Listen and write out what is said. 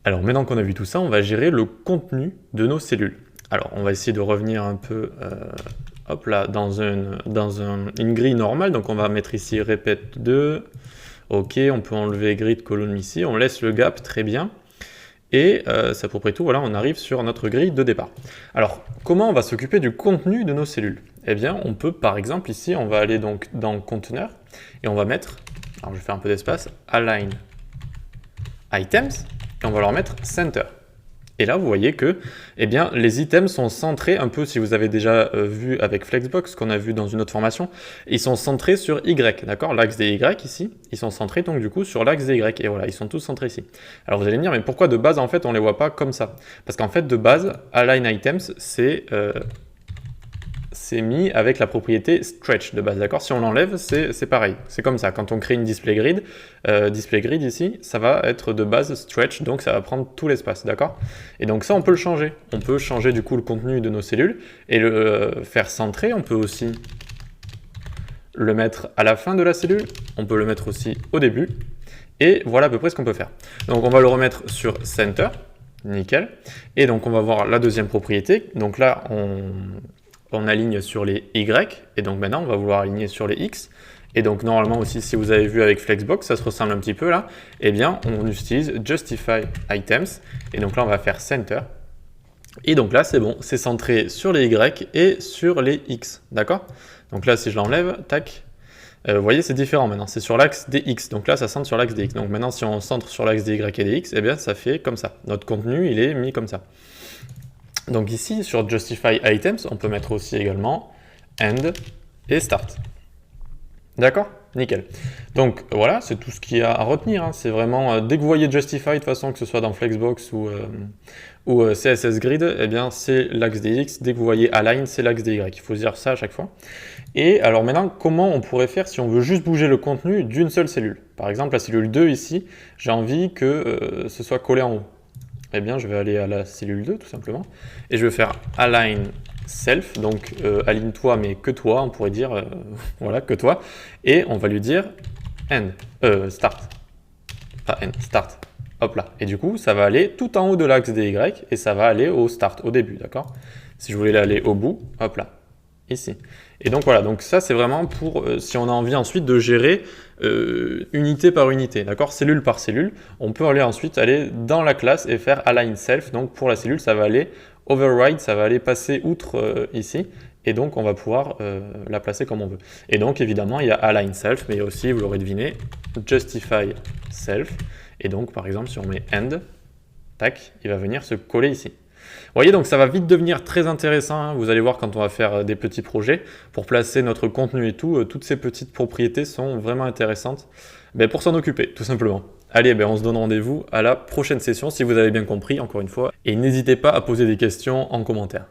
Alors maintenant qu'on a vu tout ça, on va gérer le contenu de nos cellules. Alors on va essayer de revenir un peu hop là, dans une grille normale. Donc on va mettre ici répète 2. Ok, on peut enlever grid column ici. On laisse le gap, très bien. Et c'est à peu près tout, voilà, on arrive sur notre grille de départ. Alors, comment on va s'occuper du contenu de nos cellules? Eh bien, on peut, par exemple, ici, on va aller donc dans conteneur, et on va mettre, alors je vais faire un peu d'espace, align items, et on va leur mettre center. Et là, vous voyez que eh bien, les items sont centrés, un peu si vous avez déjà vu avec Flexbox, qu'on a vu dans une autre formation, ils sont centrés sur Y, d'accord? L'axe des Y ici, ils sont centrés donc du coup sur l'axe des Y, et voilà, ils sont tous centrés ici. Alors vous allez me dire, mais pourquoi de base en fait on ne les voit pas comme ça? Parce qu'en fait de base, align items, c'est mis avec la propriété stretch de base, d'accord? Si on l'enlève, c'est pareil, c'est comme ça. Quand on crée une display grid ici, ça va être de base stretch, donc ça va prendre tout l'espace, d'accord? Et donc ça, on peut le changer. On peut changer du coup le contenu de nos cellules et le faire centrer. On peut aussi le mettre à la fin de la cellule, on peut le mettre aussi au début, et voilà à peu près ce qu'on peut faire. Donc on va le remettre sur center, nickel, et donc on va voir la deuxième propriété. Donc là, on aligne sur les Y, et donc maintenant on va vouloir aligner sur les X, et donc normalement aussi si vous avez vu avec Flexbox, ça se ressemble un petit peu là, eh bien on utilise Justify Items, et donc là on va faire Center, et donc là c'est bon, c'est centré sur les Y et sur les X, d'accord? Donc là si je l'enlève, tac, vous voyez c'est différent maintenant, c'est sur l'axe des X, donc là ça centre sur l'axe des X, donc maintenant si on centre sur l'axe des Y et des X, eh bien ça fait comme ça, notre contenu il est mis comme ça. Donc ici, sur Justify Items, on peut mettre aussi également End et Start. D'accord? Nickel. Donc voilà, c'est tout ce qu'il y a à retenir. Hein. C'est vraiment, dès que vous voyez Justify, de toute façon, que ce soit dans Flexbox ou CSS Grid, eh bien c'est l'axe des X. Dès que vous voyez Align, c'est l'axe des Y. Il faut se dire ça à chaque fois. Et alors maintenant, comment on pourrait faire si on veut juste bouger le contenu d'une seule cellule? Par exemple, la cellule 2 ici, j'ai envie que ce soit collé en haut. Eh bien, je vais aller à la cellule 2, tout simplement, et je vais faire align self, donc aligne-toi, mais que toi, on pourrait dire, voilà, que toi, et on va lui dire end, start, pas end, start, hop là, et du coup, ça va aller tout en haut de l'axe des Y, et ça va aller au start, au début, d'accord? Si je voulais aller au bout, hop là, ici. Et donc voilà, donc ça c'est vraiment pour si on a envie ensuite de gérer unité par unité, d'accord, cellule par cellule, on peut aller dans la classe et faire align self, donc pour la cellule ça va aller override, ça va aller passer outre ici, et donc on va pouvoir la placer comme on veut. Et donc évidemment il y a align self, mais il y a aussi, vous l'aurez deviné, justify self, et donc par exemple si on met end, tac, il va venir se coller ici. Vous voyez, donc ça va vite devenir très intéressant, hein. Vous allez voir quand on va faire des petits projets, pour placer notre contenu et tout, toutes ces petites propriétés sont vraiment intéressantes pour s'en occuper, tout simplement. Allez, on se donne rendez-vous à la prochaine session, si vous avez bien compris, encore une fois, et n'hésitez pas à poser des questions en commentaire.